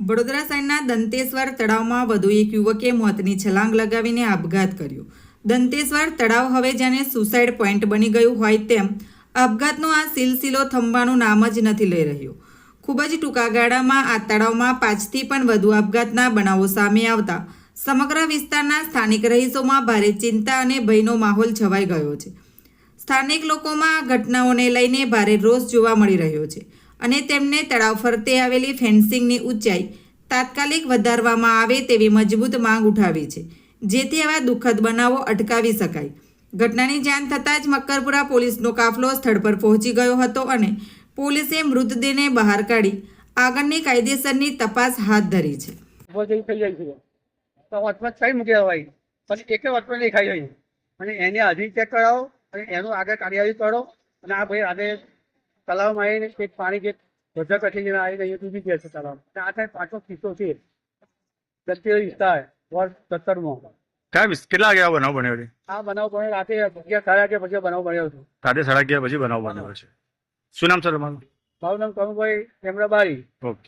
વડોદરા શહેરના દંતેશ્વર તળાવમાં વધુ એક યુવકે મોતની છલાંગ લગાવીને આપઘાત કર્યો। દંતેશ્વર તળાવ હવે જાણે સુસાઇડ પોઈન્ટ બની ગયું હોય તેમ આપઘાતનો આ સિલસિલો થંભવાનું નામ જ નથી લઈ રહ્યો। ખૂબ જ ટૂંકા ગાળામાં આ તળાવમાં 5થી પણ વધુ આપઘાતના બનાવો સામે આવતા સમગ્ર વિસ્તારના સ્થાનિક રહીશોમાં ભારે ચિંતા અને ભયનો માહોલ છવાઈ ગયો છે। સ્થાનિક લોકોમાં આ ઘટનાઓને લઈને ભારે રોષ જોવા મળી રહ્યો છે અને તેમને તળાવ ફરતે આવેલી ફેન્સિંગની ઊંચાઈ તાત્કાલિક વધારવામાં આવે તેવી મજબૂત માંગ ઉઠાવી છે, જેથી આવા દુઃખદ બનાવો અટકાવી શકાય। ઘટનાની જાણ થતાં જ મક્કરપુરા પોલીસનો કાફલો સ્થળ પર પહોંચી ગયો હતો અને પોલીસે મૃતદેહને બહાર કાઢી આગળની કાયદેસરની તપાસ હાથ ધરી છે। તળાવમાં આવીને એક પાણી જે બધા કચીને આવીને અહીંયા ડૂબી ગયા છે તળાવ। આ થાય 5નો કિસ્સો છે દત્તેશ્વર વિસ્તાર વર્ષ 17માં। કેટલા વાગે આ બનાવ બન્યો છે? આ બનાવ બન્યો રાતે 11:30 પછી બનાવ બન્યો હતો। રાતે 11:30 પછી બનાવ બન્યો છે। શું નામ છે તમારું? મારું નામ કનુભાઈ એમરાબારી। ઓકે।